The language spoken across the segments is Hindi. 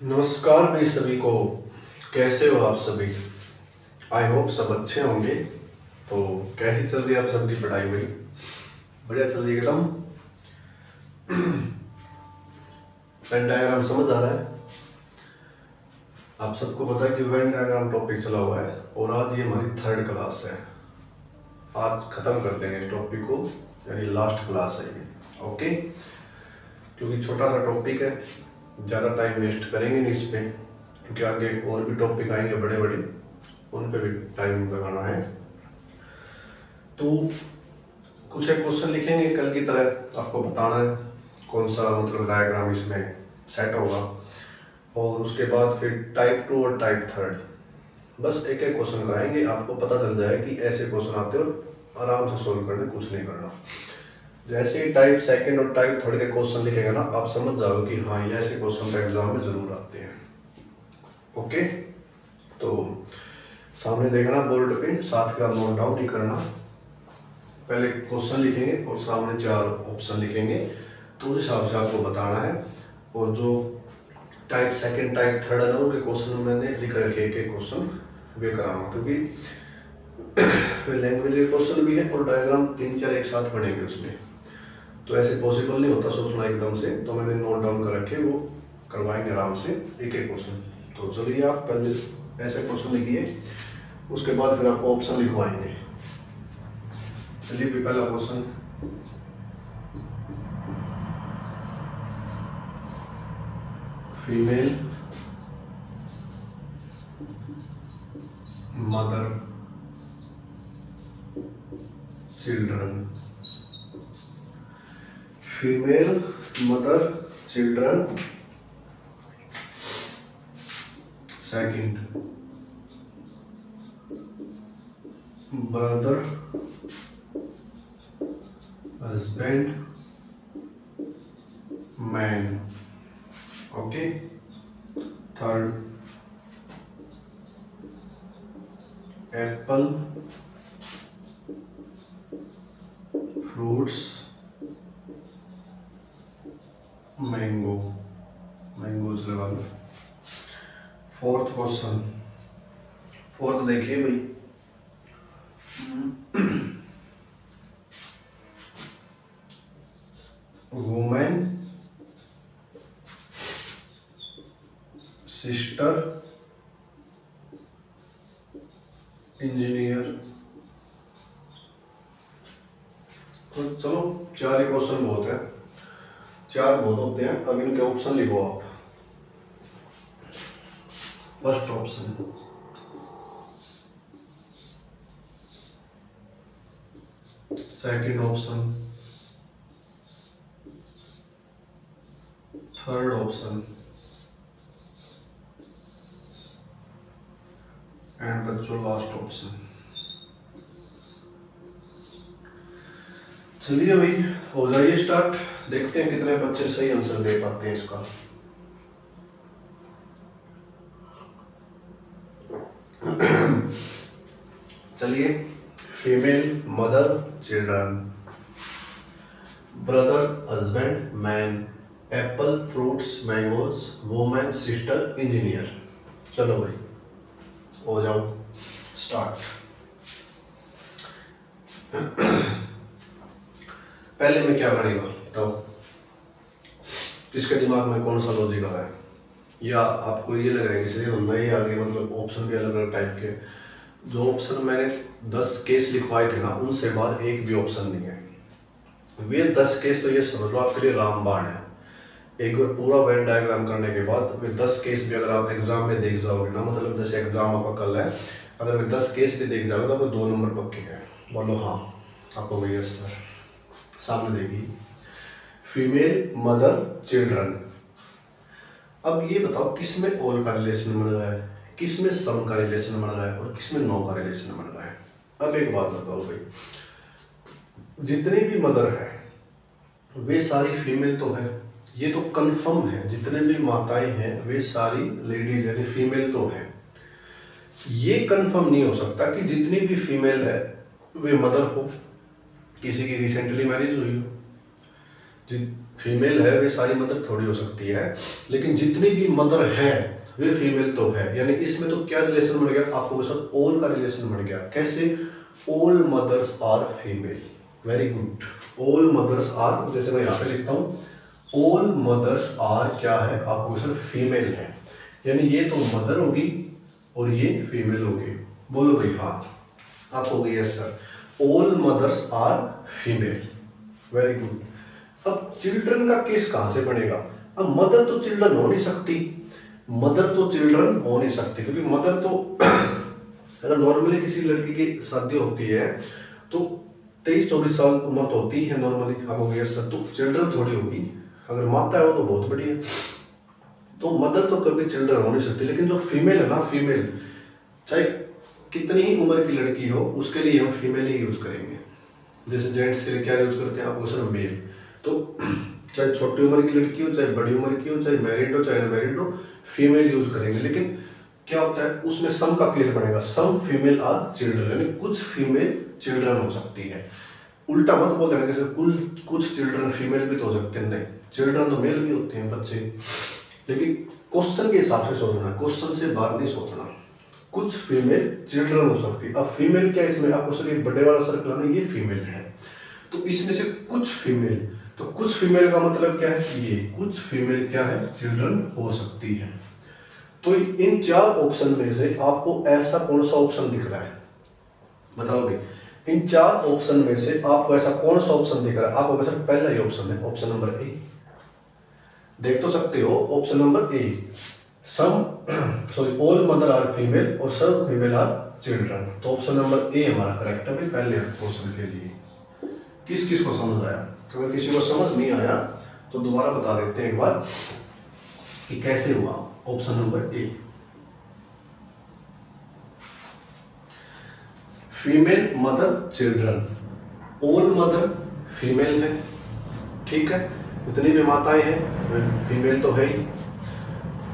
नमस्कार भाई सभी को। कैसे हो आप सभी? आई होप सब अच्छे होंगे। तो कैसी चल रही है आप सबकी पढ़ाई भाई? बढ़िया चल रही है एकदम। वेन डायग्राम समझ आ रहा है? आप सबको पता है कि वेन डायग्राम टॉपिक चला हुआ है और आज ये हमारी 3rd क्लास है। आज खत्म कर देंगे इस टॉपिक को, यानी लास्ट क्लास है ये। ओके, क्योंकि छोटा सा टॉपिक है, ज़्यादा टाइम वेस्ट करेंगे नहीं इस पे, क्योंकि आगे और भी टॉपिक आएंगे बड़े बड़े, उन पे भी टाइम लगाना है। तो कुछ एक क्वेश्चन लिखेंगे कल की तरह, आपको बताना है कौन सा मतलब डायग्राम इसमें सेट होगा, और उसके बाद फिर टाइप 2 और टाइप 3 बस एक एक क्वेश्चन कराएंगे। आपको पता चल जाए कि ऐसे क्वेश्चन आते हो, आराम से सोल्व करने, कुछ नहीं करना। जैसे ही टाइप 2 और टाइप 3 के क्वेश्चन लिखेगा ना, आप समझ जाओ कि हाँ ये ऐसे क्वेश्चन तो एग्जाम में जरूर आते हैं। ओके, तो सामने देखना बोर्ड पे, साथ का नोट डाउन नहीं करना। पहले क्वेश्चन लिखेंगे और सामने 4 ऑप्शन लिखेंगे, तो उस हिसाब से आपको बताना है। और जो टाइप 2 टाइप 3 है ना, उनके क्वेश्चन मैंने लिख रखे, एक एक क्वेश्चन वे कराऊंगा, क्योंकि लैंग्वेज के क्वेश्चन भी है और डायग्राम 3-4 एक साथ बनेंगे उसमें, तो ऐसे पॉसिबल नहीं होता सोचना एकदम से। तो मैंने नोट डाउन कर रखे, वो करवाएंगे आराम से एक एक क्वेश्चन। तो चलिए आप पहले ऐसे क्वेश्चन लिखिए, उसके बाद फिर आपको ऑप्शन लिखवाएंगे। चलिए फिर पहला question, female mother children, female mother children. Second, brother husband man. Okay. Third, Apple fruits mango, mangoes लगा लो। फोर्थ क्वेश्चन, फोर्थ देखिए भाई, वुमेन सिस्टर इंजीनियर। तो चलो 4 ही क्वेश्चन बहुत है, 4 बहुत होते हैं। अब इनके ऑप्शन लिखो आप। First option, second option, third option and बच्चों लास्ट ऑप्शन। चलिए भाई हो जाइए स्टार्ट, देखते हैं कितने बच्चे सही आंसर दे पाते हैं इसका। चलिए, female mother children, brother husband man, Apple fruits mangoes, women sister engineer. चलो भाई हो जाओ स्टार्ट। पहले में क्या करेगा तो किसके दिमाग में कौन सा लॉजिक आ रहा है, या आपको ये लग रहा है इसलिए नए आ गए, मतलब ऑप्शन भी अलग अलग टाइप के। जो ऑप्शन मैंने 10 केस लिखवाए थे ना, उनसे बाद एक भी ऑप्शन नहीं है। वे 10 केस तो ये समझ लो आपके लिए रामबाण है। एक बार पूरा वेन डायग्राम करने के बाद वे 10 केस भी अगर आप एग्जाम में देख जाओगे ना, मतलब जैसे एग्जाम आपका कल है, अगर वे 10 केस भी देख जाओगे तो आपको 2 नंबर पक्के हैं। बोलो हाँ, आपको वही सर सामने देखिए, फीमेल मदर चिल्ड्रन। अब ये बताओ किस में ऑल का रिलेशन बन रहा है, किस में सम का रिलेशन बन रहा है और किस में नो का रिलेशन बन रहा है। अब एक बात बताओ भाई, जितनी भी मदर है वे सारी फीमेल तो है, ये तो कंफर्म है। जितने भी माताएं हैं वे सारी लेडीज यानी फीमेल तो है। ये कंफर्म नहीं हो सकता कि जितनी भी फीमेल है वे मदर हो, किसी की रिसेंटली मैरिज हुई हो। फीमेल है वे सारी मदर थोड़ी हो सकती है, लेकिन जितनी भी मदर है वे फीमेल तो है। यानी इसमें तो क्या रिलेशन बन गया आपको सर, ऑल का रिलेशन बन गया। कैसे? All mothers are female. Very good. All mothers are, जैसे मैं यहाँ पे लिखता हूँ, ऑल मदर्स आर क्या है आपको सर, फीमेल है। यानी ये तो मदर होगी और ये फीमेल होगी। बोलो भाई हाँ, आप हो गई yes sir, all mothers are female. Very good. अब चिल्ड्रन का केस कहां से बनेगा? अब मदर तो चिल्ड्रन हो नहीं सकती, मदर तो चिल्ड्रन हो नहीं सकती, क्योंकि मदर तो अगर नॉर्मली किसी लड़की की शादी होती है तो 23-24 साल उम्र तो होती है नॉर्मली। अब हो गया सर, तो चिल्ड्रन थोड़ी होगी। अगर माता है वो तो बहुत बढ़िया, तो मदर तो कभी चिल्ड्रन हो नहीं सकती। लेकिन जो फीमेल है ना, फीमेल चाहे कितनी ही उम्र की लड़की हो उसके लिए हम फीमेल ही यूज करेंगे। जैसे जेंट्स के लिए क्या यूज करते हैं आपको सर, मेल। तो चाहे छोटी उम्र की लड़की हो, चाहे बड़ी उम्र की हो, चाहे मैरिड हो, चाहे अनमैरिड हो, फीमेल यूज करेंगे। लेकिन क्या होता है उसमें सम का केस बनेगा, सम फीमेल आर चिल्ड्रन, यानी कुछ फीमेल चिल्ड्रन हो सकती है। उल्टा मत बोल देना, जैसे कुछ चिल्ड्रन फीमेल भी तो हो सकते हैं। नहीं, चिल्ड्रन तो मेल भी होते हैं बच्चे। लेकिन क्वेश्चन के हिसाब से सोचना, क्वेश्चन से बाहर नहीं सोचना। कुछ फीमेल चिल्ड्रन हो सकती है। अब फीमेल क्या इसमें आपको सर, ये बड़े वाला सर्कल है ना, ये फीमेल है। तो इसमें से कुछ फीमेल, तो कुछ फीमेल का मतलब क्या है, ये कुछ फीमेल क्या है, चिल्ड्रन हो सकती है। तो इन 4 ऑप्शन में से आपको ऐसा कौन सा ऑप्शन दिख रहा है, बताओ भाई। इन 4 ऑप्शन में से आपको ऐसा कौन सा ऑप्शन दिख रहा है? आपको सर पहला ही ऑप्शन है, ऑप्शन नंबर ए। देख तो सकते हो, option number A, all mother are female और सब फीमेल आर चिल्ड्रन। तो ऑप्शन नंबर ए हमारा करेक्ट है पहले क्वेश्चन के लिए। किस किस को समझ आया? अगर किसी को समझ नहीं आया तो दोबारा बता देते हैं एक बार कि कैसे हुआ। ऑप्शन नंबर ए, female mother children, all mother female है, ठीक है, जितनी भी माताएं हैं फीमेल तो है ही,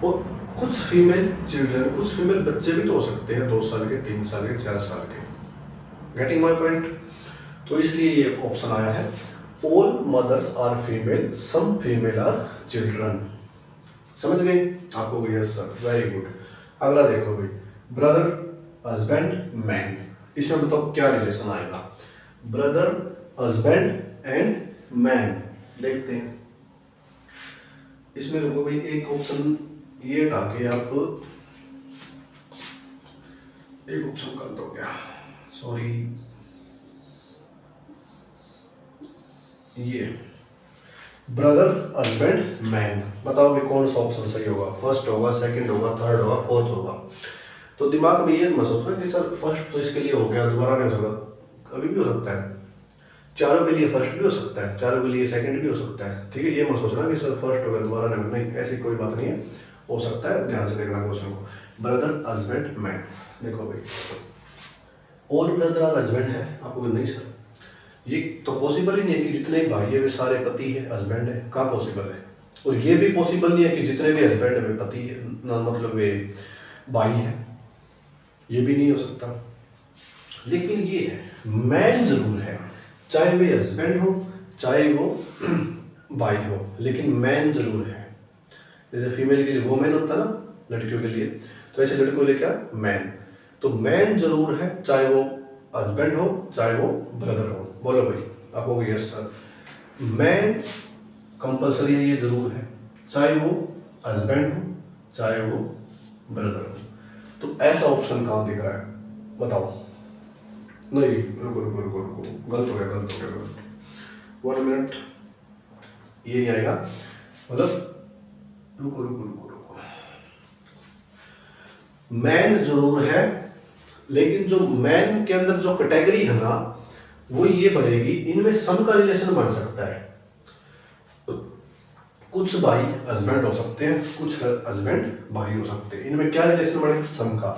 और कुछ फीमेल चिल्ड्रन, कुछ फीमेल बच्चे भी तो हो सकते हैं, 2 साल के, 3 साल के, 4 साल के। Getting my point? तो इसलिए ये ऑप्शन आया है, all mothers are female, some female are children. समझ गए आपको? Yes sir, very good. अगला देखो भाई, ब्रदर हस्बैंड मैन, इसमें बताओ क्या रिलेशन आएगा? ब्रदर हस्बैंड एंड मैन, देखते हैं। इसमें रुको भाई, एक ऑप्शन ये हटा के आप एक ऑप्शन गलत हो गया, सॉरी। ये ब्रदर हस्बैंड मैन, बताओ भी कौन सा ऑप्शन सही होगा? फर्स्ट होगा, सेकंड होगा, थर्ड होगा, फोर्थ होगा? तो दिमाग में ये मत सोचना कि सर फर्स्ट तो इसके लिए हो गया, दोबारा नहीं हो सकता। कभी भी हो सकता है, चारों के लिए फर्स्ट भी हो सकता है, चारों के लिए सेकंड भी हो सकता है, ठीक है। ये मत सोचना कि सर फर्स्ट हो गया दोबारा नहीं, ऐसी कोई बात नहीं है, हो सकता है। ध्यान से देखना क्वेश्चन को। ब्रदर हस्बैंड मैन, देखो भाई, ऑल ब्रदर आर हस्बैंड है, आपको नहीं सर ये तो पॉसिबल ही नहीं है कि जितने भाई है वे सारे पति है, हस्बैंड है, कहाँ पॉसिबल है? और ये भी पॉसिबल नहीं है कि जितने भी हस्बैंड है वे पति है, मतलब वे भाई है, ये भी नहीं हो सकता। लेकिन ये है, मैन जरूर है, चाहे वे हस्बैंड हो चाहे वो भाई हो, लेकिन मैन जरूर है। जैसे फीमेल के लिए वो मैन होता है ना, लड़कियों के लिए, तो ऐसे लड़कों के लिए क्या, मैन। तो मैन जरूर है, चाहे वो हस्बैंड हो चाहे वो ब्रदर हो। बोलो भाई, आप हो यस सर, मैन कंपल्सरी है, ये जरूर है, चाहे वो हस्बैंड हो चाहे वो ब्रदर हो। तो ऐसा ऑप्शन कहाँ दिख रहा है बताओ? नहीं, रुको रुको रुको रुको, गलत हो गया। 1 मिनट, ये नहीं आएगा, मतलब रुको। मैन जरूर है, लेकिन जो मैन के अंदर जो कैटेगरी है ना वो ये बढ़ेगी, इनमें सम का रिलेशन बन सकता है। तो कुछ भाई हस्बैंड हो सकते हैं, कुछ हस्बैंड भाई हो सकते हैं, इनमें क्या रिलेशन बनेगा, सम का,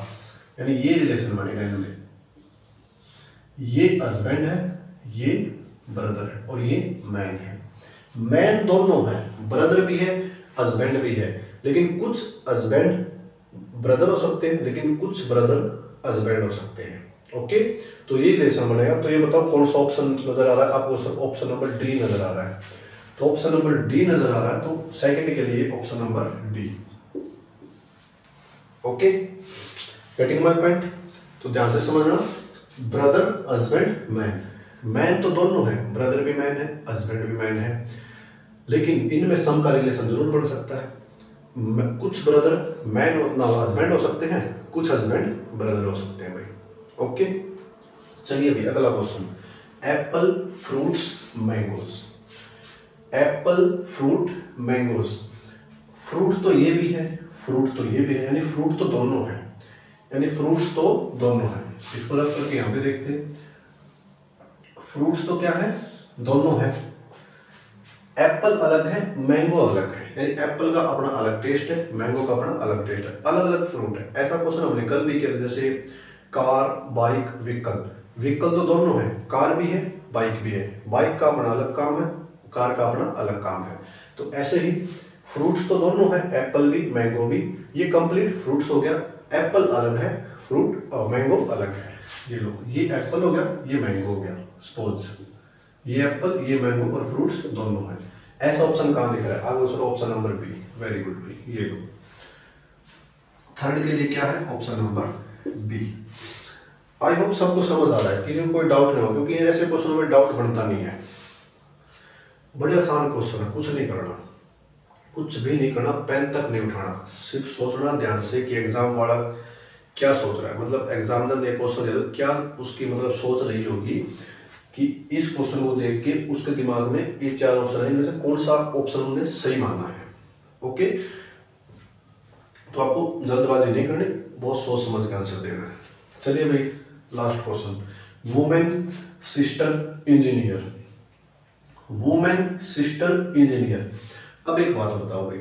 यानी ये रिलेशन बनेगा इनमें, ये हस्बैंड है, ये ब्रदर है और ये मैन है। मैन दोनों है, ब्रदर भी है हस्बैंड भी है, लेकिन कुछ हस्बैंड ब्रदर हो सकते हैं, लेकिन कुछ ब्रदर हस्बैंड हो सकते हैं। ओके, तो ये रिलेशन बनेगा। तो ये बताओ कौन सा ऑप्शन नजर आ रहा है आपको? ऑप्शन नंबर डी नजर आ रहा है। तो ऑप्शन नंबर डी नजर आ रहा है, तो सेकंड के लिए option number D. Okay, getting my point? तो ध्यान से समझना, ब्रदर, हस्बैंड, मैन। मैन तो दोनों है, ब्रदर भी मैन है, हस्बैंड भी मैन है, लेकिन इनमें सम का रिलेशन जरूर बढ़ सकता है। कुछ ब्रदर मैन हस्बैंड हो सकते हैं, कुछ हस्बैंड ब्रदर हो सकते हैं भाई। ओके, चलिए भाई अगला question, Apple, fruits, mangoes. Apple, fruit, mangoes. Fruit तो ये भी है, फ्रूट तो ये भी है, यानी फ्रूट तो दोनों है, यानी फ्रूट्स तो दोनों है। इसको रख करके यहां पे देखते हैं, फ्रूट्स तो क्या है, दोनों है। एप्पल अलग है, मैंगो अलग है, यानी एप्पल का अपना अलग टेस्ट है, मैंगो का अपना अलग टेस्ट है, अलग अलग फ्रूट है। ऐसा क्वेश्चन हमने कल भी किया, जैसे कार, बाइक, व्हीकल। व्हीकल तो दोनों है, कार भी है, बाइक भी है, बाइक का अपना अलग काम है, कार का अपना अलग काम है। तो ऐसे ही फ्रूट्स तो दोनों है, एप्पल भी, मैंगो भी। ये कंप्लीट फ्रूट्स हो गया, एप्पल अलग है, फ्रूट और मैंगो अलग है। ये लो, ये एप्पल हो गया, ये मैंगो हो गया, सपोज ये एप्पल, ये मैंगो और फ्रूट्स दोनों है। ऐसा ऑप्शन कहां दिख रहा है? आगे चलो, option number B. Very good B, ये लो। थर्ड के लिए क्या है? Option number B. I hope सबको समझ आ रहा है, किसी को कोई डाउट नहीं हो, क्योंकि ऐसे क्वेश्चनों में डाउट बनता नहीं है। बड़े आसान क्वेश्चन है, कुछ नहीं करना, कुछ भी नहीं करना, पेन तक नहीं उठाना, सिर्फ सोचना ध्यान से कि एग्जाम वाला क्या सोच रहा है। मतलब एग्जामिनर ने क्वेश्चन दे, क्या उसकी मतलब सोच रही होगी कि इस क्वेश्चन को देख के उसके दिमाग में ये चार ऑप्शन है, इनमें से कौन सा ऑप्शन उन्हें सही मानना है। ओके, तो आपको जल्दबाजी नहीं करनी, बहुत सोच समझ के आंसर देना है। चलिए भाई, last question, women, sister, engineer. Women, sister, engineer. अब एक बात बताओ भाई,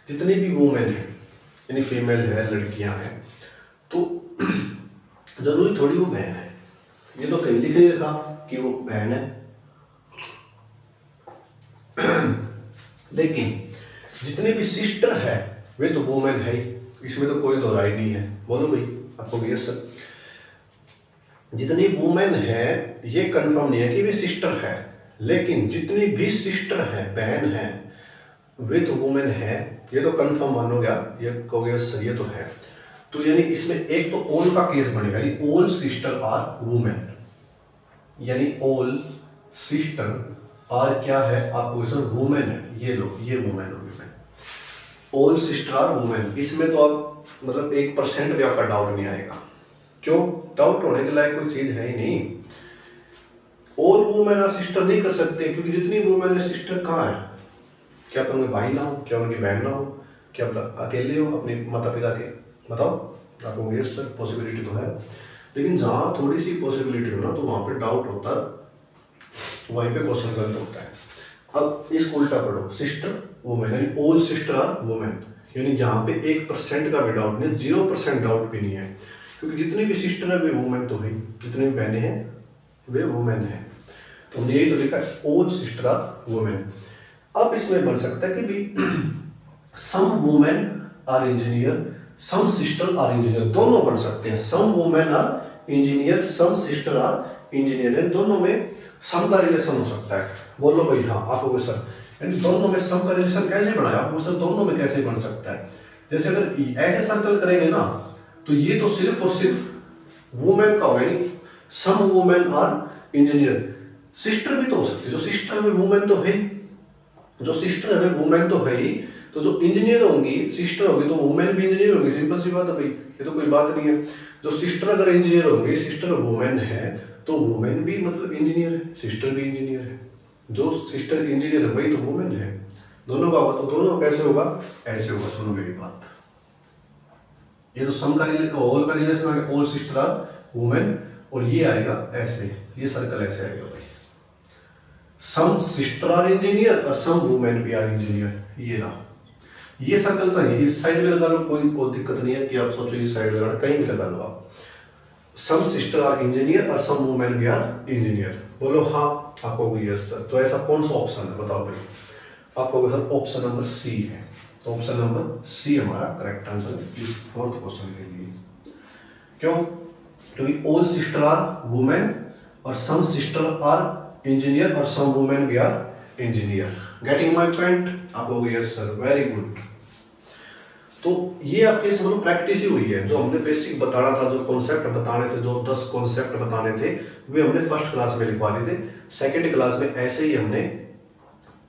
जितनी भी वुमेन है, यानी फीमेल है, लड़कियां हैं, तो जरूरी थोड़ी वो बहन है। ये तो कहीं लिख नहीं रखा कि वो बहन है, लेकिन जितनी भी सिस्टर है वे तो वुमेन है, इसमें तो कोई दो राय नहीं है। बोलो भाई, आपको यस सर, जितनी वुमेन है ये कंफर्म नहीं है कि वे सिस्टर है, लेकिन जितनी भी सिस्टर है, बहन है, वे तो वुमेन है, ये तो कंफर्म मानो गया, ये कहोगे यस सर ये तो है। तो यानी इसमें एक तो ऑल का केस बनेगा, यानी ऑल सिस्टर आर वुमेन, यानी ऑल सिस्टर आर क्या है आपको सर? वुमेन है। ये लो, ये वुमेन होगी, ऑल सिस्टर आर वुमेन। इसमें तो आप मतलब 1% भी आपका डाउट नहीं आएगा। क्यों? डाउट होने के लायक कोई चीज है ही नहीं। ऑल वुमेन आर सिस्टर नहीं कर सकते, क्योंकि जितनी वुमेन है, सिस्टर कहाँ है? क्या तो उनके भाई ना हो, क्या उनकी बहन ना हो, क्या मतलब अकेले हो अपने माता पिता के? बताओ। आपको यस सर पॉसिबिलिटी तो है, लेकिन जहाँ थोड़ी सी पॉसिबिलिटी हो ना, तो वहाँ पे डाउट होता है, वहीं पे क्वेश्चन गलत होता है। अब इसको उल्टा पढ़ो, सिस्टर वुमेन, यानी ऑल सिस्टर आर वुमेन, यानी यहाँ पे 1% का भी डाउट नहीं, 0% डाउट भी नहीं है, क्योंकि जितनी भी सिस्टर है वे वुमेन तो है, जितनी भी बहनें हैं वे वुमेन है। तो हमने यही तो लिखा है, ऑल सिस्टर आर वुमेन। अब इसमें बन सकता है कि भी some women are engineer, some sister are engineer, दोनों बन सकते हैं। Some women are engineer, some sister are engineer, दोनों में सम का रिलेशन हो सकता है। बोलो भाई हाँ, आप हो सर, यानी दोनों में सम का रिलेशन कैसे बनाया? आपको सर दोनों में कैसे बन सकता है? जैसे अगर ऐसे सर्कल करेंगे ना, तो ये तो सिर्फ और सिर्फ वुमेन का होगा, यानी some women are engineer. Sister भी तो हो सकती है, जो सिस्टर में वुमेन तो है, जो सिस्टर है वुमेन तो है ही, तो जो इंजीनियर होंगी, सिस्टर होगी तो वुमेन भी इंजीनियर होगी। सिंपल सी बात है भाई, ये तो कोई बात नहीं है। जो सिस्टर अगर इंजीनियर होंगी, सिस्टर वुमेन है, तो वुमेन भी मतलब इंजीनियर है, सिस्टर भी इंजीनियर है। जो सिस्टर इंजीनियर है वही तो वुमेन है। दोनों का होगा, तो दोनों कैसे होगा? ऐसे होगा। सुनो मेरी बात, ये तो सम का ऑल का रिलेशन आ गया, ऑल सिस्टर आर वुमेन, और ये आएगा ऐसे, ये सर्कल ऐसे आएगा भाई, सम सिस्टर आर इंजीनियर और सम वुमेन भी आर इंजीनियर। ये ना, ये सर्कल चाहिए, इस साइड में लगा लो, कोई दिक्कत नहीं है कि आप सोचो इस साइड लगाना, कहीं भी लगा लो आप। सम सिस्टर आर इंजीनियर और सम वुमेन भी आर इंजीनियर। बोलो हाँ, आप कहोगे यस सर। तो ऐसा कौन सा ऑप्शन है बताओ भाई? आप कहोगे सर ऑप्शन नंबर सी है। तो ऑप्शन नंबर सी हमारा करेक्ट आंसर है इस फोर्थ क्वेश्चन के लिए। क्यों? क्योंकि ऑल सिस्टर आर वुमेन और सम सिस्टर आर इंजीनियर और सम वुमेन भी are engineer. Getting my point? आप लोग यस सर, वेरी गुड। तो ये आपके समझ प्रैक्टिस ही हुई है। जो हमने बेसिक बताना था, जो कॉन्सेप्ट बताने थे, जो 10 कॉन्सेप्ट बताने थे, वे हमने फर्स्ट क्लास में लिखवा दिए थे। सेकंड क्लास में ऐसे ही हमने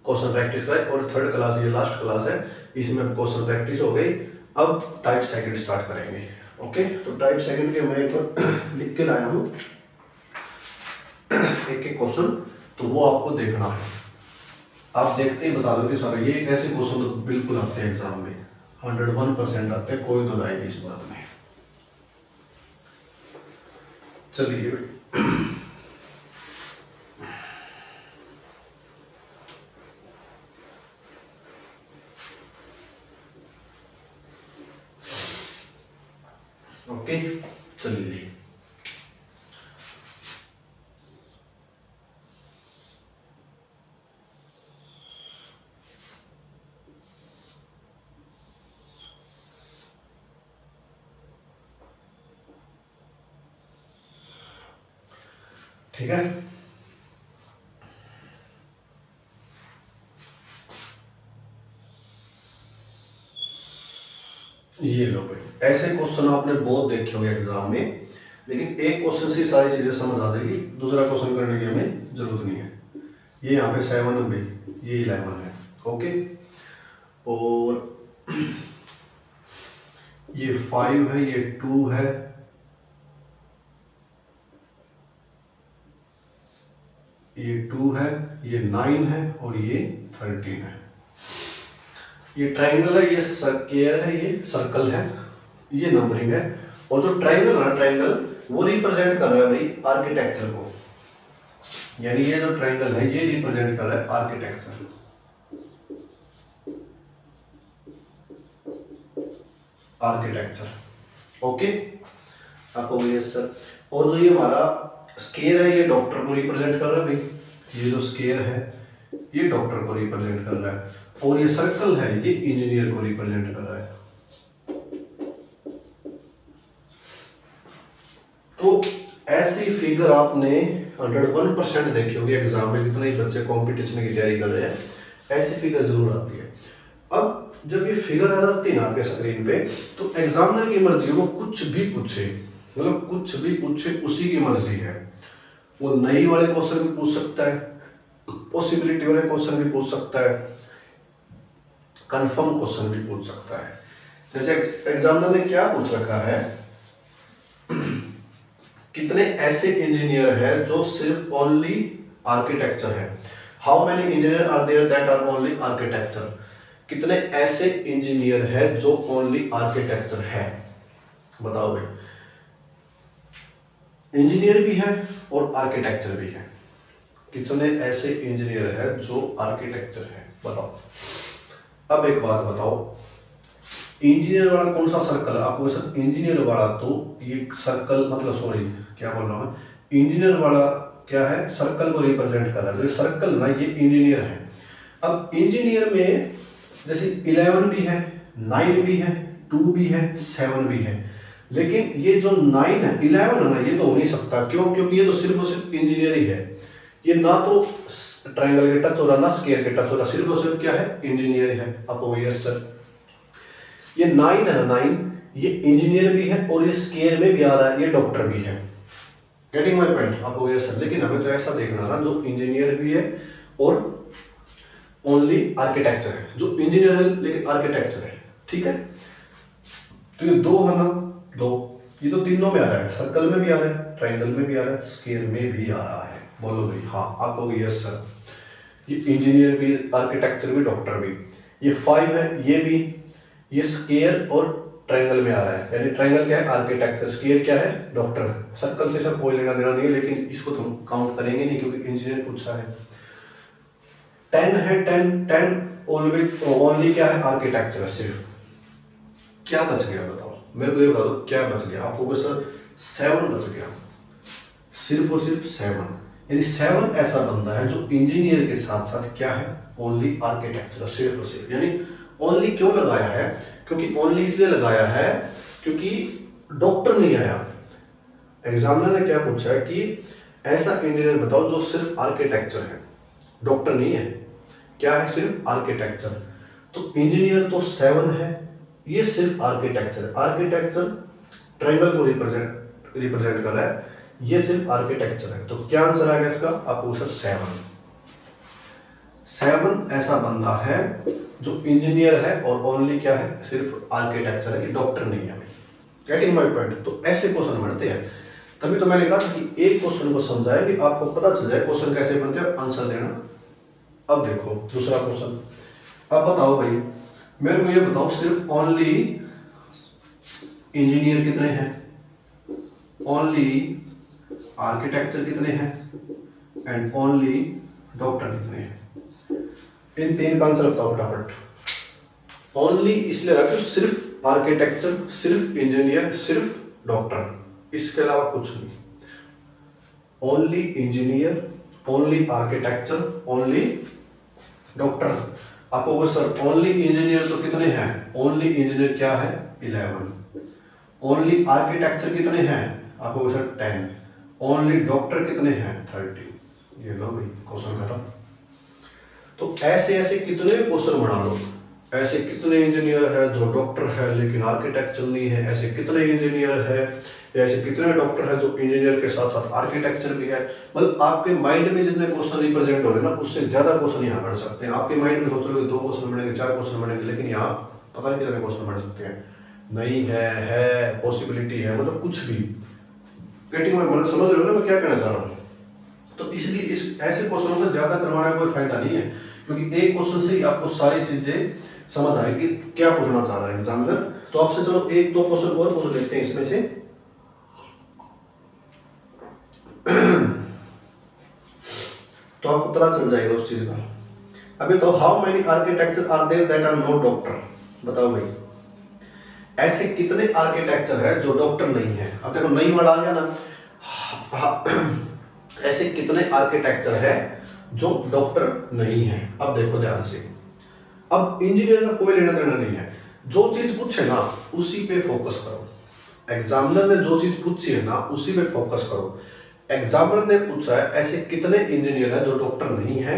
क्वेश्चन प्रैक्टिस कराई, और थर्ड क्लास ये लास्ट क्लास है, इसमें क्वेश्चन प्रैक्टिस हो गई। अब टाइप सेकंड स्टार्ट करेंगे। ओके, तो टाइप सेकंड के मैं एक बार लिख के लाया हूँ एक एक क्वेश्चन, तो वो आपको देखना है। आप देखते ही बता दो कि सर ये ऐसे क्वेश्चन तो बिल्कुल आते हैं एग्जाम में, 101% आते हैं, कोई दो राय नहीं इस बात में। चलिए भाई, ओके चलिए। ठीक है, ये लो भाई। ऐसे क्वेश्चन आपने बहुत देखे होंगे एग्जाम में, लेकिन एक क्वेश्चन से सारी चीजें समझ आ जाएगी, दूसरा क्वेश्चन करने की हमें जरूरत नहीं है। ये यहाँ पे 7 है, ये 11 है। ओके, और ये 5 है, ये 2 है, ये 2 है, ये 9 है, और ये 13 है। ये ट्राइंगल है, ये स्क्वायर है, ये सर्कल है, ये नंबरिंग है। और जो ट्राइंगल है ना, ट्राइंगल वो रिप्रेजेंट कर रहा है भाई आर्किटेक्चर को, यानी ये जो ट्राइंगल है ये रिप्रेजेंट कर रहा है आर्किटेक्चर। आर्किटेक्चर ओके, आपको यस सर। और जो ये हमारा स्क्वायर है, ये डॉक्टर को रिप्रेजेंट कर रहा है भाई। ये जो स्क्वायर है ये डॉक्टर को रिप्रेजेंट कर रहा है, और ये सर्कल है ये इंजीनियर को रिप्रेजेंट कर रहा है। तो ऐसी फिगर आपने 101% देखी होगी एग्जाम में, जितने ही बच्चे कंपटीशन की तैयारी कर रहे हैं, ऐसी फिगर जरूर आती है। अब जब ये फिगर आ जाती है ना आपके स्क्रीन पे, तो एग्जामिनर की मर्जी, वो कुछ भी पूछे, मतलब कुछ भी पूछे, उसी की मर्जी है। वो नई वाले क्वेश्चन भी पूछ सकता है, पॉसिबिलिटी वाले क्वेश्चन भी पूछ सकता है, कंफर्म क्वेश्चन भी पूछ सकता है। जैसे एग्जामिनर ने क्या पूछ रखा है, कितने ऐसे इंजीनियर है जो सिर्फ ओनली आर्किटेक्चर है। How many engineer are there that are only architecture. कितने ऐसे इंजीनियर है जो ओनली आर्किटेक्चर है, बताओ भाई। इंजीनियर भी है और आर्किटेक्चर भी है, कितने ऐसे इंजीनियर है जो आर्किटेक्चर है, बताओ। अब एक बात बताओ, इंजीनियर वाला कौन सा सर्कल है आपको सर? इंजीनियर वाला तो ये सर्कल, मतलब सॉरी क्या बोल रहा हूं मैं, इंजीनियर वाला क्या है, सर्कल को रिप्रेजेंट कर रहा है। जो सर्कल ना ये इंजीनियर है। अब इंजीनियर में जैसे 11 भी है, 9 भी है, 2 भी है, 7 भी है, लेकिन ये जो 9 है, 11 है ना, ये तो हो नहीं सकता। क्यों? क्योंकि ये तो सिर्फ और सिर्फ इंजीनियर ही है। ये ना तो ट्राइंगल के टच हो रहा, ना स्क्वायर के टच हो रहा, सिर्फ और सिर्फ क्या है, इंजीनियर है। आपको यस सर। ये 9 है ना, 9 ये इंजीनियर भी है, और ये स्क्वायर में भी आ रहा है, ये डॉक्टर भी है। Getting my point? आपको यस सर। लेकिन हमें तो ऐसा देखना ना, जो इंजीनियर भी है और ओनली आर्किटेक्चर है, जो इंजीनियर है लेकिन आर्किटेक्चर है। ठीक है, तो ये 2 है ना, 2 ये तो तीनों में आ रहा है, सर्कल में भी आ रहा है, ट्राइंगल में भी आ रहा है, स्क्वायर में भी आ रहा है। बोलो भाई हाँ। आपको यस सर। ये इंजीनियर भी, आर्किटेक्चर भी, डॉक्टर भी। ये 5 है, ये भी, ये स्क्वायर और ट्रायंगल में आ रहा है, यानी ट्रायंगल क्या है, आर्किटेक्चर, स्क्वायर क्या है, डॉक्टर। सर्कल से सब कोई लेना देना नहीं है, लेकिन इसको तुम काउंट करेंगे नहीं क्योंकि इंजीनियर पूछा है। 10 है, 10 ऑलवेज ओनली क्या है, आर्किटेक्चर है सिर्फ। क्या बच गया बताओ मेरे को, ये बता दो क्या बच गया आपको सर? 7 बच गया, सिर्फ और सिर्फ 7। यानी 7 ऐसा बंदा है जो इंजीनियर के साथ साथ क्या है, ओनली आर्किटेक्चर, सिर्फ और सिर्फ। यानी ओनली क्यों लगाया है? क्योंकि ओनली इसलिए लगाया है क्योंकि डॉक्टर नहीं आया। एग्जामिनर ने क्या पूछा है कि ऐसा इंजीनियर बताओ जो सिर्फ आर्किटेक्चर है, डॉक्टर नहीं है। क्या है, सिर्फ आर्किटेक्चर। तो इंजीनियर तो 7 है, ये सिर्फ आर्किटेक्चर, आर्किटेक्चर ट्रायंगल को रिप्रेजेंट कर रहा है, ये सिर्फ आर्किटेक्चर है। तो क्या आंसर आएगा इसका, आपको सर 7 ऐसा बंदा है जो इंजीनियर है और ओनली क्या है, सिर्फ आर्किटेक्चर है, ये डॉक्टर नहीं है। Getting my point. तो ऐसे क्वेश्चन बनते हैं, तभी तो मैंने कहा कि एक क्वेश्चन को समझाया कि आपको पता चल जाए क्वेश्चन कैसे बनते हैं, आंसर देना। अब देखो दूसरा क्वेश्चन, अब बताओ भाई, मेरे को ये बताओ सिर्फ ओनली इंजीनियर कितने हैं, ओनली आर्किटेक्चर कितने हैं एंड ओनली डॉक्टर कितने हैं। इन 3 का आंसर बताओ फटाफट। ओनली इसलिए रखो, सिर्फ आर्किटेक्चर, सिर्फ इंजीनियर, सिर्फ डॉक्टर, इसके अलावा कुछ नहीं। Only engineer, only architecture, only doctor. आपको सर ओनली इंजीनियर तो कितने हैं, ओनली इंजीनियर क्या है 11, ओनली आर्किटेक्चर कितने हैं, आपको सर 10, ओनली डॉक्टर कितने हैं 30। ये लो भाई क्वेश्चन खत्म। तो ऐसे ऐसे कितने क्वेश्चन बना लो, ऐसे कितने इंजीनियर है जो डॉक्टर है लेकिन आर्किटेक्चर नहीं है, ऐसे कितने इंजीनियर है या ऐसे कितने डॉक्टर है जो इंजीनियर के साथ साथ आर्किटेक्चर भी है। मतलब आपके माइंड में जितने क्वेश्चन रिप्रेजेंट हो रहे हैं ना, उससे ज्यादा क्वेश्चन यहाँ पढ़ सकते हैं। आपके माइंड में सोच रहे हो 2 क्वेश्चन बनेंगे, 4 क्वेश्चन बनेंगे, लेकिन यहाँ पता नहीं कितने क्वेश्चन बन सकते हैं। नहीं है पॉसिबिलिटी है, मतलब कुछ भी। गेटिंग मतलब समझ रहे हो ना मैं क्या कहना चाह रहा हूँ। तो इसलिए इस ऐसे क्वेश्चनों को ज्यादा करवाने का कोई फायदा नहीं है, क्योंकि एक क्वेश्चन से ही आपको सारी चीजें समझ आएगी क्या पूछना चाह रहा है एग्जामिनर। तो आपसे चलो 1-2 क्वेश्चन और पूछ लेते हैं इसमें से। तो आपको पता चल जाएगा उस चीज का। अभी तो how many architecture are there that are not doctor, बताओ भाई ऐसे कितने आर्किटेक्चर है जो डॉक्टर नहीं है। अब देखो नई वर्ड आ गया ना, ऐसे कितने आर्किटेक्चर है जो डॉक्टर नहीं है। अब देखो ध्यान से, अब इंजीनियर का कोई लेना देना नहीं है, जो चीज पूछे ना उसी पे फोकस करो। एग्जामिनर ने जो चीज पूछी है ना उसी पे फोकस करो। एग्जामिनर ने पूछा है ऐसे कितने इंजीनियर है जो डॉक्टर नहीं है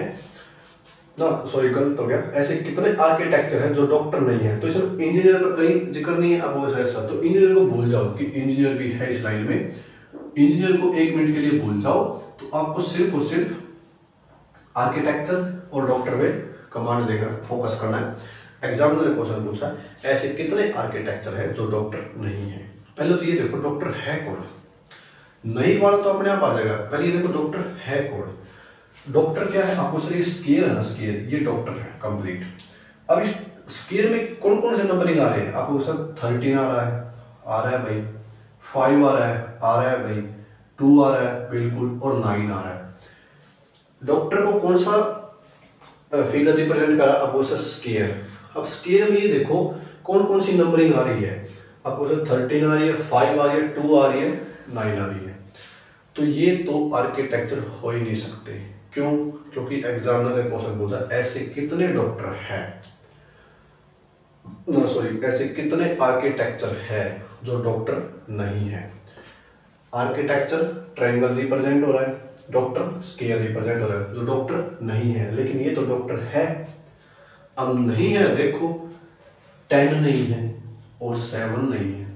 ना, सॉरी गलत हो गया, ऐसे कितने आर्किटेक्चर है जो डॉक्टर नहीं है। तो इसमें इंजीनियर का कहीं जिक्र नहीं है। अब वो ऐसा तो इंजीनियर को भूल जाओ कि इंजीनियर भी है इस लाइन में, इंजीनियर को 1 मिनट के लिए भूल जाओ। तो आपको सिर्फ और सिर्फ आर्किटेक्चर और डॉक्टर पे कमांड देकर फोकस करना है। एग्जामिनर ने क्वेश्चन पूछा ऐसे कितने आर्किटेक्चर है जो डॉक्टर नहीं है। पहले तो ये देखो डॉक्टर है कौन, नहीं वाला तो अपने आप आ जाएगा। पहले ये देखो डॉक्टर है कौन। डॉक्टर क्या है, आपको सर स्केयर है ना, स्केयर ये डॉक्टर है कंप्लीट। अब इस स्केयर में कौन कौन से नंबरिंग आ रहे हैं, आपको सर 13 आ रहा है भाई, 5 आ रहा है भाई, 2 आ रहा है बिल्कुल, और 9 आ रहा है। डॉक्टर को कौन सा फिगर रिप्रेजेंट करा, आपको सर स्केयर। अब स्केयर में ये देखो कौन कौन सी नंबरिंग आ रही है, आपको सर 13 आ रही है, 5 आ रही है, 2 आ रही है, 9 आ रही है। तो ये तो आर्किटेक्चर हो ही नहीं सकते। क्यों? क्योंकि एग्जामिनर ने क्वेश्चन पूछा ऐसे कितने डॉक्टर हैं, ऐसे कितने आर्किटेक्चर है जो डॉक्टर नहीं है। आर्किटेक्चर ट्रायंगल रिप्रेजेंट हो रहा है, डॉक्टर स्केयर रिप्रेजेंट हो रहा है, जो डॉक्टर नहीं है। लेकिन ये तो डॉक्टर है। अब नहीं है, देखो 10 नहीं है और 7 नहीं है।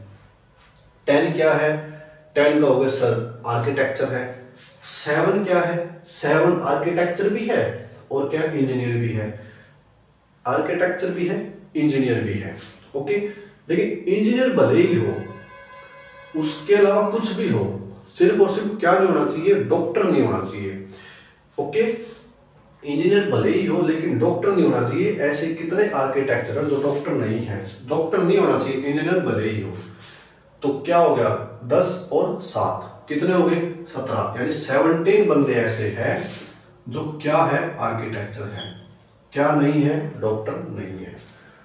10 क्या है, 10 का हो गया सर आर्किटेक्चर है। 7 क्या है, 7 आर्किटेक्चर भी है और क्या इंजीनियर भी है। आर्किटेक्चर भी है, इंजीनियर भी है, ओके। लेकिन इंजीनियर भले ही हो, उसके अलावा कुछ भी हो, सिर्फ और सिर्फ क्या नहीं होना चाहिए, डॉक्टर नहीं होना चाहिए, ओके। इंजीनियर भले ही हो लेकिन डॉक्टर नहीं होना चाहिए। ऐसे कितने आर्किटेक्चर है जो डॉक्टर नहीं है, डॉक्टर नहीं होना चाहिए, इंजीनियर भले ही हो। तो क्या हो गया 10 और 7 कितने हो गए 17, यानी 17 बंदे ऐसे हैं जो क्या है आर्किटेक्चर है, क्या नहीं है, डॉक्टर नहीं है।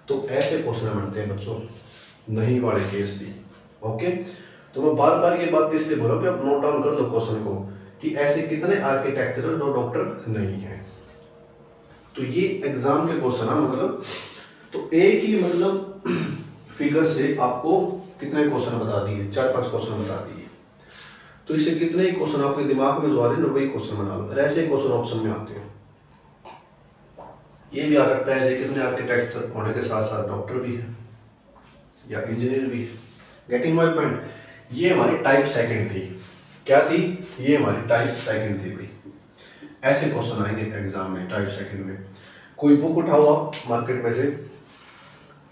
तो ऐसे क्वेश्चन बनते हैं बच्चों, नहीं वाले केस भी, ओके। तो मैं बार बार ये बात इसलिए बोल रहा हूं कि आप नोट डाउन कर लो क्वेश्चन को कि ऐसे कितने आर्किटेक्चर जो डॉक्टर नहीं है। तो ये एग्जाम के क्वेश्चन है, मतलब तो एक ही मतलब फिगर से आपको कितने क्वेश्चन बता दिए, 4-5 क्वेश्चन बता दिए। तो इससे कितने ही क्वेश्चन आपके दिमाग में जो आ रहे हैं वही क्वेश्चन बना लो, ऐसे क्वेश्चन ऑप्शन में आते हैं। ये भी आ सकता है जैसे कितने आर्किटेक्ट होने के साथ साथ डॉक्टर भी है या इंजीनियर भी है। Getting my point. ये हमारी टाइप सेकंड थी। क्या थी? ये हमारी टाइप सेकंड थी भाई। ऐसे क्वेश्चन आएंगे एग्जाम में टाइप सेकंड में। कोई बुक उठाओ आप मार्केट में से,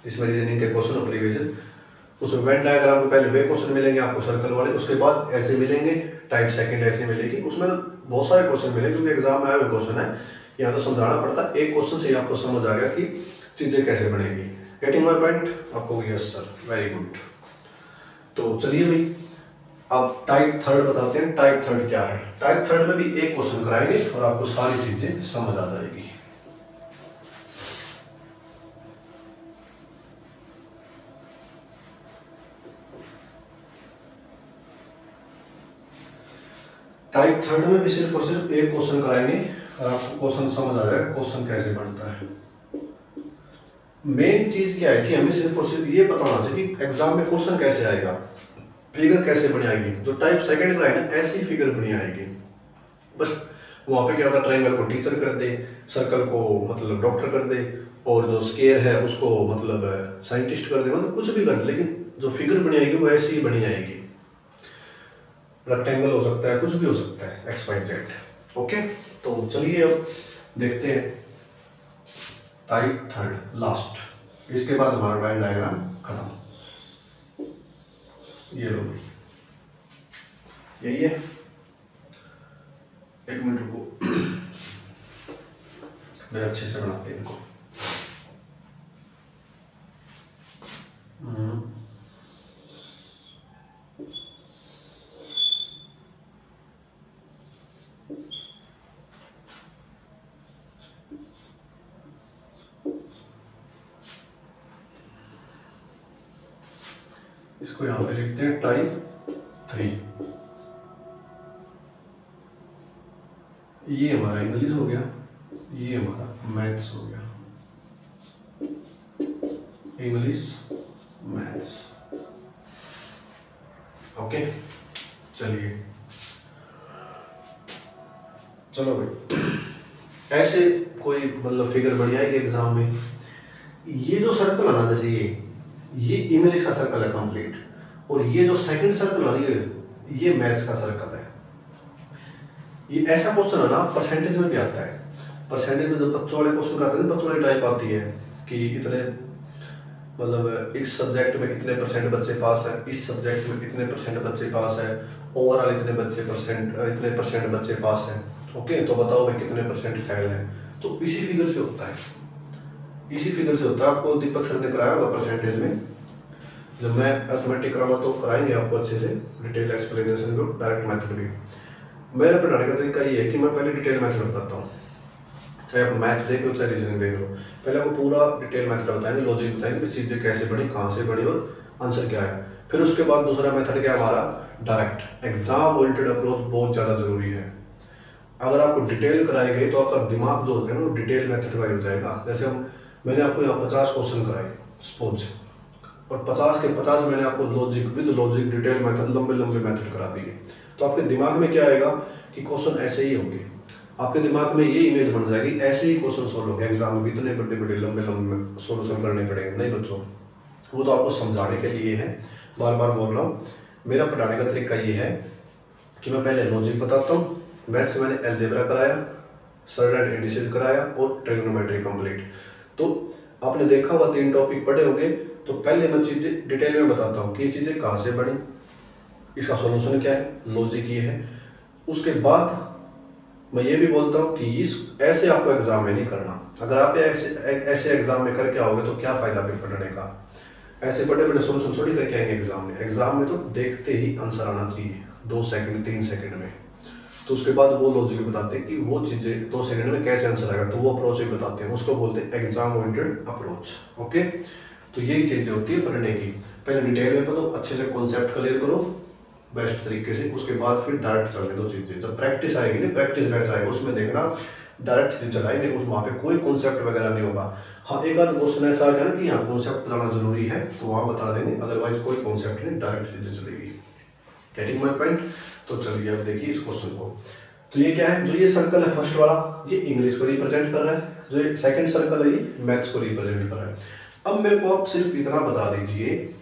इसमें रीजनिंग के क्वेश्चन और प्रीवियस, उसमें वेन डायग्राम में पहले वे क्वेश्चन मिलेंगे आपको सर्कल वाले, उसके बाद ऐसे मिलेंगे, टाइप सेकंड ऐसे मिलेगी। उसमें बहुत सारे क्वेश्चन मिलेंगे क्योंकि एग्जाम में आए हुए क्वेश्चन है, यहाँ तो समझाना पड़ता है। एक क्वेश्चन से ही आपको समझ आ गया कि चीजें कैसे बनेगी। Getting my point? आपको यस सर, वेरी गुड। तो चलिए भाई अब टाइप थर्ड बताते हैं। टाइप थर्ड क्या है? टाइप थर्ड में भी एक क्वेश्चन कराएंगे और आपको सारी चीजें समझ आ जाएगी। टाइप थर्ड में भी सिर्फ और सिर्फ एक क्वेश्चन कराएंगे और आपको क्वेश्चन समझ आ जाएगा क्वेश्चन कैसे बनता है। मेन चीज क्या है कि हमें सिर्फ और सिर्फ ये पता होना चाहिए कि एग्जाम में क्वेश्चन कैसे आएगा, फिगर कैसे बनी आएगी। जो टाइप सेकंड का है ना, ऐसी फिगर बनी आएगी। बस वहां पे क्या होगा, ट्रायंगल को टीचर कर दे, सर्कल को मतलब डॉक्टर कर दे, और जो स्क्वायर है उसको मतलब साइंटिस्ट कर दे, मतलब कुछ भी कर दे, लेकिन जो फिगर बनी आएगी वो ऐसी ही बनी आएगी। रेक्टेंगल हो सकता है, कुछ भी हो सकता है, एक्स वाई जेड। ओके, तो चलिए अब देखते हैं टाइप थर्ड लास्ट। इसके बाद हमारा वेन डायग्राम खत्म। ये लो भाई, यही है। एक मिनट रुको, मैं अच्छे से बनाते हैं इनको। इसको यहां पे लिखते हैं टाइप 3। ये हमारा इंग्लिश हो गया, ये हमारा मैथ्स हो गया। English maths. ओके, चलिए चलो भाई, ऐसे कोई मतलब फिगर बनी आएगी एग्जाम में। ये जो सर्कल है ना, जैसे ये इंग्लिश का सर्कल है कंप्लीट, और ये जो सेकंड सर्कल है ये मैथ्स का सर्कल है। ये ऐसा क्वेश्चन है ना, परसेंटेज में भी आता है। परसेंटेज में जब बच्चों वाले क्वेश्चन आते हैं, बच्चों वाली टाइप आती है कि इतने मतलब इस सब्जेक्ट में इतने परसेंट बच्चे पास है, इस सब्जेक्ट में इतने परसेंट बच्चे पास है, ओवरऑल इतने परसेंट बच्चे पास है। ओके, तो बताओ भाई कितने परसेंट फेल है। तो इसी फिगर से होता है, इसी फिगर से होता है। आपको दीपक सर ने कराया होगा परसेंटेज में, जब मैं मैथमेटिक कराऊंगा तो कराएंगे आपको अच्छे से डिटेल एक्सप्लेनेशन को, डायरेक्ट मेथड भी। मेरा पढ़ाने का तरीका ये है कि मैं पहले डिटेल मेथड बताता हूँ, चाहे आप मैथ देख लो चाहे रीजनिंग देख लो। पहले आपको पूरा डिटेल मेथड बताएंगे, लॉजिक बताएंगे कि चीज़ें कैसे बनी, कहाँ से बनी और आंसर क्या है। फिर उसके बाद दूसरा मेथड क्या है हमारा, डायरेक्ट। एग्जाम ओरिएंटेड अप्रोच बहुत ज़्यादा जरूरी है। अगर आपको डिटेल कराई गई तो आपका दिमाग जो होता है ना, डिटेल मेथड का हो जाएगा। जैसे मैंने आपको यहाँ 50 क्वेश्चन कराए सपोज, और 50 के 50 मैंने आपको logic with logic detail method लंबे लंबे मेथड करा दिए, तो आपके दिमाग में क्या आएगा कि क्वेश्चन ऐसे ही होंगे। आपके दिमाग में ये इमेज बन जाएगी, ऐसे ही क्वेश्चन सोल्व होंगे एग्जाम में, इतने बड़े बड़े लंबे लंबे सोल्यूशन करने पड़ेंगे। नहीं बच्चों, वो तो आपको समझाने के लिए है, बार बार बोल रहा हूँ। मेरा पढ़ाने का तरीका ये है कि मैं पहले लॉजिक बताता हूँ, मैथ से मैंने एल्जेब्रा कराया, सर्ड एंड एडिसेस कराया और ट्रिग्नोमेट्री कंप्लीट। तो आपने देखा हुआ 3 टॉपिक पढ़े होंगे। तो पहले मैं चीजें डिटेल में बताता हूँ कि ये चीजें कहाँ से बनी, इसका सॉल्यूशन क्या है, लॉजिक ये है। उसके बाद मैं ये भी बोलता हूँ कि इस ऐसे आपको एग्जाम में नहीं करना। अगर आप ऐसे एग्जाम में करके आओगे तो क्या फायदा फिर पढ़ने का। ऐसे बड़े बड़े सॉल्यूशन थोड़ी करके आएंगे एग्जाम में। एग्जाम में तो देखते ही आंसर आना चाहिए 2 सेकंड 3 सेकंड में। तो उसके बाद वो लॉजिक बताते हैं कि वो चीजें 2 सेकंड में कैसे आंसर आएगा, तो वो अप्रोच भी बताते हैं, उसको बोलते हैं एग्जाम ओरिएंटेड अप्रोच। ओके, तो यही चीजें होती है पढ़ने की। पहले डिटेल में पढ़ो, अच्छे से कॉन्सेप्ट क्लियर करो बेस्ट तरीके से, उसके बाद फिर डायरेक्ट चलने दो चीजें। जब प्रैक्टिस आएगी ना, प्रैक्टिस बैच आएगा, उसमें देखना डायरेक्ट चीजें चलाएंगे, उस वहाँ पे कोई कॉन्सेप्ट वगैरह नहीं होगा। हाँ, एक आध क्वेश्चन ऐसा आ गया ना कि यहाँ कॉन्सेप्ट बताना जरूरी है, तो वहाँ बता देंगे, अदरवाइज कोई कॉन्सेप्ट नहीं, डायरेक्ट चीजें चलेगी। Getting my point. तो चलिए अब देखिए इस क्वेश्चन को। तो ये क्या है, जो ये सर्कल है फर्स्ट वाला, ये इंग्लिश को रिप्रेजेंट कर रहा है, जो सेकंड सर्कल है ये मैथ्स को रिप्रेजेंट कर रहा है। अब मेरे को आप सिर्फ इतना बता दीजिए,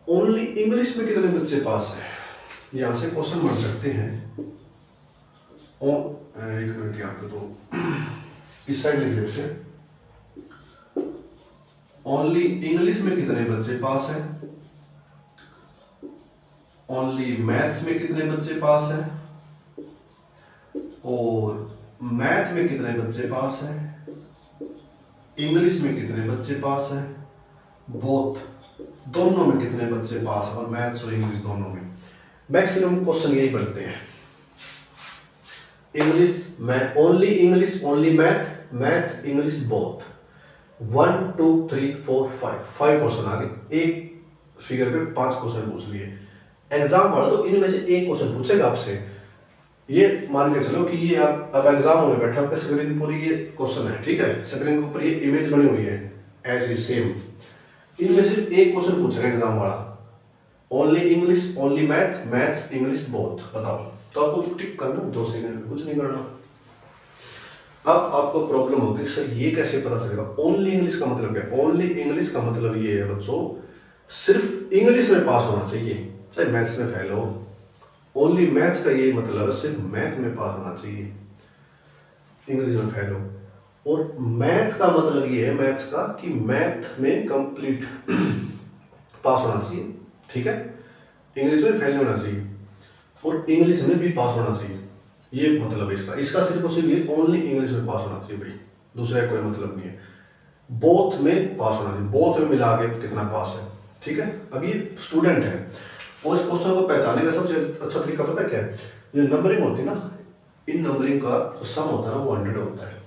ओनली इंग्लिश में कितने बच्चे पास है। यहां से क्वेश्चन बन सकते हैं। एक मिनट यहाँ पे तो इस साइड लिख देते हैं। ओनली इंग्लिश में कितने बच्चे पास हैं, ओनली मैथ्स में कितने बच्चे पास हैं, और मैथ में कितने बच्चे पास हैं, इंग्लिश में कितने बच्चे पास हैं, बोथ दोनों में कितने बच्चे पास हैं, और मैथ्स और इंग्लिश दोनों में। मैक्सिमम क्वेश्चन यही बनते हैं। इंग्लिश में only English, only math, math English both. 1 2 3 4 5 question आ गए। एक फिगर पे 5 क्वेश्चन पूछ लिए। एग्जाम पढ़ो तो इनमें से एक क्वेश्चन पूछेगा आपसे। ये मान के चलो कि ये आप अब एग्जाम में बैठे, आपके स्क्रीन पर ये क्वेश्चन है, ठीक है, स्क्रीन के ऊपर ये इमेज बनी हुई है एज इज सेम। इनमें से एक क्वेश्चन पूछेगा एग्जाम वाला, only English, only math, maths English both, बताओ। तो आपको टिक करना 2 सेकंड में, कुछ नहीं करना। अब आपको प्रॉब्लम होगी सर ये कैसे पता चलेगा ओनली इंग्लिश का मतलब क्या। ओनली इंग्लिश का मतलब ये है बच्चों, सिर्फ इंग्लिश में पास होना चाहिए, चाहे मैथ्स में फेल हो। ओनली मैथ्स का ये मतलब है सिर्फ मैथ में पास होना चाहिए, इंग्लिश में फेल हो। और मैथ का मतलब ये है, मैथ्स का, कि मैथ में कंप्लीट पास होना चाहिए, ठीक है, इंग्लिश में फेल नहीं होना चाहिए, और इंग्लिश में भी पास होना चाहिए। ये मतलब है इसका सिर्फ और सिर्फ ये ओनली इंग्लिश में पास होना चाहिए भाई, दूसरा कोई मतलब नहीं है। बोथ में पास होना चाहिए, बोथ में मिला के कितना पास है, ठीक है। अब ये स्टूडेंट है और इस क्वेश्चन को पहचानने का सबसे अच्छा तरीका पता है क्या है, जो नंबरिंग होती है ना, इन नंबरिंग का जो सम होता है ना वो 100 होता है।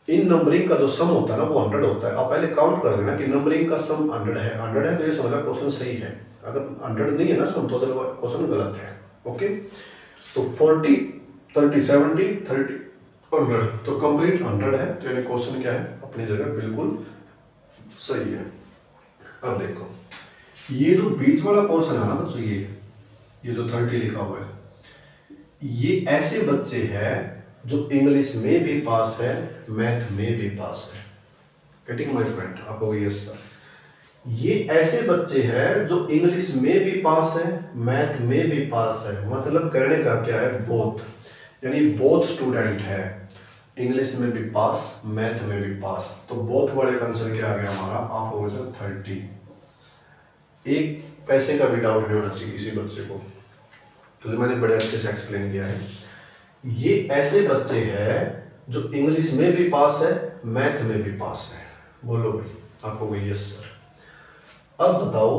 इन नंबरिंग का जो सम होता है ना वो 100 होता है। आप पहले काउंट कर देना कि नंबरिंग का सम 100 है, 100 है तो ये समझना क्वेश्चन सही है। अगर 100 नहीं है ना सम तो क्वेश्चन गलत है। ओके, तो 40 30 70 30 100 तो कंप्लीट 100 है, तो यानी क्वेश्चन क्या है, अपनी जगह बिल्कुल सही है। अब देखो ये जो बीच वाला पोर्शन है ना बच्चों, ये जो 30 लिखा हुआ है, ये ऐसे बच्चे हैं जो इंग्लिश में भी पास है, मैथ में भी पास है। Getting my point? आपको यस सर, ये ऐसे बच्चे हैं जो इंग्लिश में भी पास है, मैथ में भी पास है। मतलब कहने का क्या है, बोथ, यानी बोथ स्टूडेंट है, इंग्लिश में भी पास, मैथ में भी पास। तो बोथ वाले का आंसर क्या आ गया हमारा, आप हो गए सर 30। एक पैसे का भी डाउट नहीं होना चाहिए किसी बच्चे को, क्योंकि मैंने बड़े अच्छे से एक्सप्लेन किया है। ये ऐसे बच्चे हैं जो इंग्लिश में भी पास है, मैथ में भी पास है। बोलो भाई, आपको भाई यस सर। अब बताओ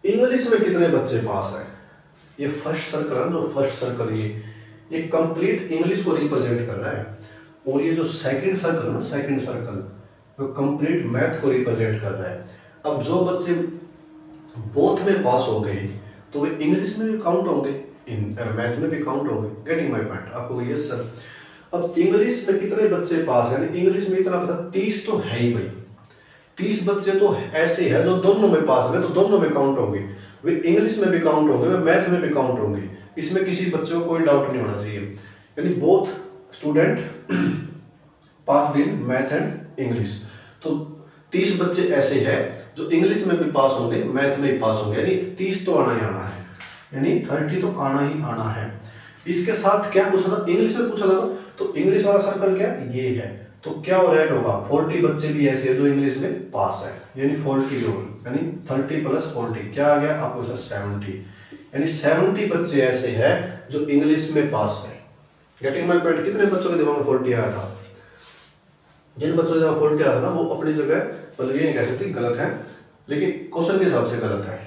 इंग्लिश में कितने बच्चे पास है। ये फर्स्ट सर्कल है, जो फर्स्ट सर्कल ये कंप्लीट इंग्लिश को रिप्रेजेंट कर रहा है, और ये जो सेकंड सर्कल है ना, सेकंड सर्कल वो कंप्लीट मैथ को रिप्रेजेंट कर रहा है। अब जो बच्चे बोथ में पास हो गए तो वे इंग्लिश में भी काउंट होंगे, मैथ में भी काउंट होंगे। Getting my point? आपको यस सर। अब इंग्लिश में कितने बच्चे पास है, इंग्लिश में इतना पता 30 तो है ही भाई, 30 बच्चे तो ऐसे हैं जो दोनों में पास होंगे, तो दोनों में काउंट होंगे, वे इंग्लिश में भी काउंट होंगे, वे मैथ में भी काउंट होंगे। इसमें किसी बच्चे को कोई डाउट नहीं होना चाहिए। यानी both student pass in math and English. तो 30 बच्चे ऐसे हैं जो इंग्लिश में भी पास होंगे, मैथ में भी पास होंगे, यानी 30 तो आना ही आना है, यानी 30 तो आना ही आना है। इसके साथ क्या पूछा था, इंग्लिश में पूछा था, तो इंग्लिश वाला सर्कल क्या ये है, तो क्या और ऐड होगा, 40 बच्चे भी ऐसे हैं जो इंग्लिश में पास है, यानी 40 और यानी 30 + 40 क्या आ गया आपको सर 70, यानी 70 बच्चे ऐसे हैं जो इंग्लिश में पास है। Getting my point? कितने बच्चों के दिमाग में 40 आया था? जिन बच्चों के दिमाग में 40 आया था ना वो अपनी जगह, मतलब ये नहीं कह सकते गलत है, लेकिन क्वेश्चन के हिसाब से गलत है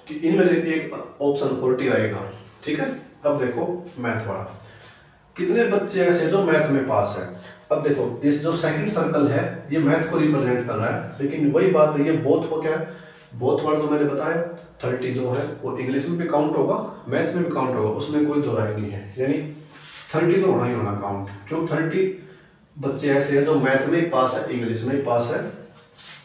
कि इनमें से एक ऑप्शन 40 आएगा। ठीक है, अब देखो मैथ वाला, कितने बच्चे ऐसे जो मैथ में पास है। अब देखो इस जो सेकंड सर्कल है ये मैथ को रिप्रेजेंट कर रहा है, लेकिन वही बात है ये बोथ को क्या है, बोथ वर्ड तो मैंने बताया 30 जो है वो इंग्लिश में भी काउंट होगा, मैथ में भी काउंट होगा, उसमें कोई दो राय नहीं है, यानी 30 तो होना ही होना काउंट। क्यों 30 बच्चे ऐसे हैं जो मैथ में पास है, इंग्लिश में पास है,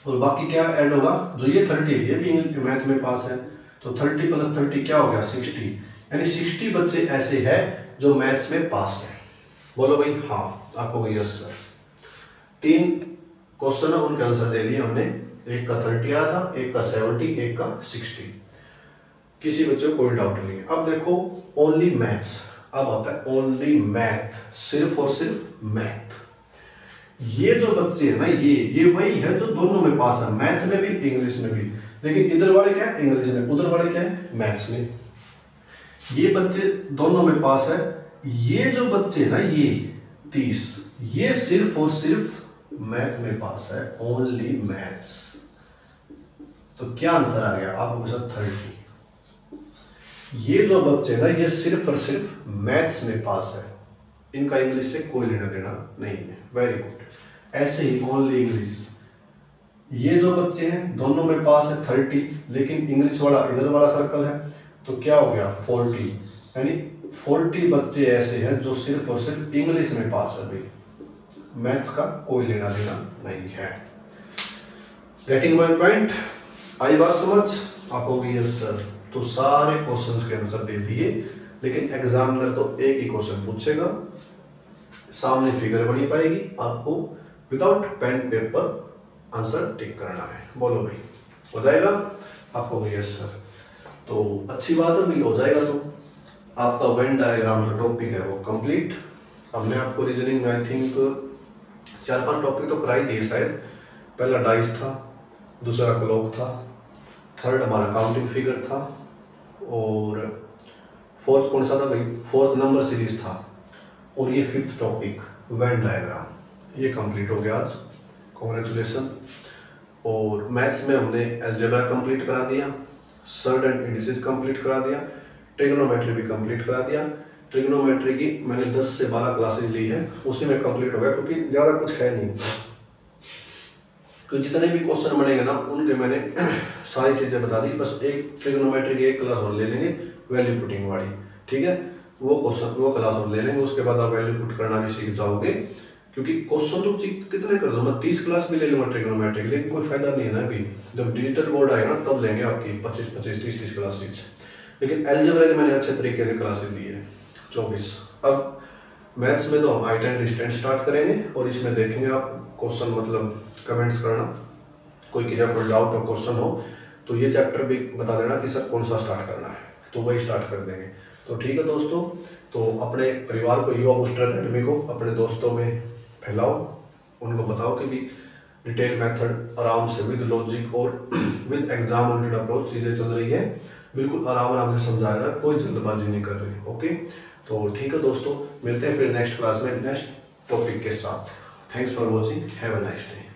और बाकी क्या ऐड होगा, जो ये 30 है ये भी मैथ में पास है, तो 30 + 30 क्या हो गया 60, यानी 60 बच्चे ऐसे हैं जो मैथ्स में पास है। बोलो भाई हाँ, आप हो गई यस सर। 3 क्वेश्चन है, उनके आंसर दे दिए हमने। एक का 30 आया था, एक का 70, एक का 60। किसी बच्चे को कोई डाउट नहीं है। अब देखो ओनली मैथ्स, अब आता है ओनली मैथ, सिर्फ और सिर्फ मैथ। ये जो बच्चे हैं ना, ये वही है जो दोनों में पास है, मैथ में भी इंग्लिश में भी। लेकिन इधर वाले क्या है इंग्लिश में, उधर वाले क्या है मैथ्स में। ये बच्चे दोनों में पास है। ये जो बच्चे ना ये 30, ये सिर्फ और सिर्फ मैथ में पास है, ओनली मैथ्स। तो क्या आंसर आ गया आपको सर 30। ये जो बच्चे ना ये सिर्फ और सिर्फ मैथ्स में पास है, इनका इंग्लिश से कोई लेना देना नहीं है। Very good. ऐसे ही ओनली इंग्लिश, ये जो बच्चे हैं दोनों में पास है 30, लेकिन इंग्लिश वाला इधर वाला सर्कल है, तो क्या हो गया 40। यानी 40 बच्चे ऐसे हैं जो सिर्फ और सिर्फ इंग्लिश में पास है भाई, मैथ्स का कोई लेना देना नहीं है। Getting my point? आई बात समझ? आप हो गई यस सर। तो सारे क्वेश्चंस के आंसर दे दिए, लेकिन एग्जामिनर तो एक ही क्वेश्चन पूछेगा, सामने फिगर बनी पाएगी, आपको without pen paper answer tick करना है। बोलो भाई हो जाएगा? आपको भाई यस सर। तो अच्छी बात है भाई, हो जाएगा तो आपका वेन डायग्राम जो टॉपिक है वो कंप्लीट। हमने आपको रीजनिंग में आई थिंक 4-5 टॉपिक तो करा ही दिए शायद। पहला डाइस था, दूसरा क्लॉक था, थर्ड हमारा काउंटिंग फिगर था, और फोर्थ कौन सा था भाई? फोर्थ नंबर सीरीज था, और ये 5th टॉपिक वेन डायग्राम, ये कंप्लीट हो गया आज। कॉन्ग्रेचुलेसन। और मैथ्स में हमने अलजेब्रा कंप्लीट करा दिया, सर्ड एंड इंडिसेस कंप्लीट करा दिया, ट्रिग्नोमेट्री भी कंप्लीट करा दिया। ट्रिग्नोमेट्री की मैंने 10 से 12 क्लासेज ली है, उसी में कंप्लीट हो गया, क्योंकि ज़्यादा कुछ है नहीं। क्योंकि जितने भी क्वेश्चन बनेंगे ना उनके मैंने सारी चीज़ें बता दी। बस एक ट्रिग्नोमेट्री की एक क्लास और ले लेंगे, वैल्यू पुटिंग वाली, ठीक है? वो क्लास और ले लेंगे, उसके बाद आप वैल्यू पुट करना भी सीख जाओगे। क्योंकि क्वेश्चन तो कितने कर दो, मैं 30 क्लास भी ले लूँगा ट्रिग्नोमेट्री के, लेकिन कोई फायदा नहीं है ना अभी। जब डिजिटल बोर्ड आएगा ना तब लेंगे आपकी 25-25, 30-30 क्लासेज। लेकिन अलजेब्रा के मैंने अच्छे तरीके से क्लासेज ली है 24। अब मैथ्स में तो हम हाइट एंड डिस्टेंस स्टार्ट करेंगे, और इसमें देखेंगे आप क्वेश्चन, मतलब कमेंट्स करना, कोई किसी को डाउट हो क्वेश्चन हो तो ये चैप्टर भी बता देना कि सर कौन सा स्टार्ट करना है, तो वही स्टार्ट कर देंगे। तो ठीक है दोस्तों, तो अपने परिवार को युवा बूस्टर अकेडमी को अपने दोस्तों में फैलाओ, उनको बताओ कि भी डिटेल मेथड आराम से विद लॉजिक और विद एग्जाम ओरिएंटेड अप्रोच चीज़ें चल रही है, बिल्कुल आराम से समझाया जा रहा है, कोई जल्दबाजी नहीं कर रही। ओके, तो ठीक है दोस्तों, मिलते हैं फिर नेक्स्ट क्लास में नेक्स्ट टॉपिक के साथ। Thanks for watching, have a nice day.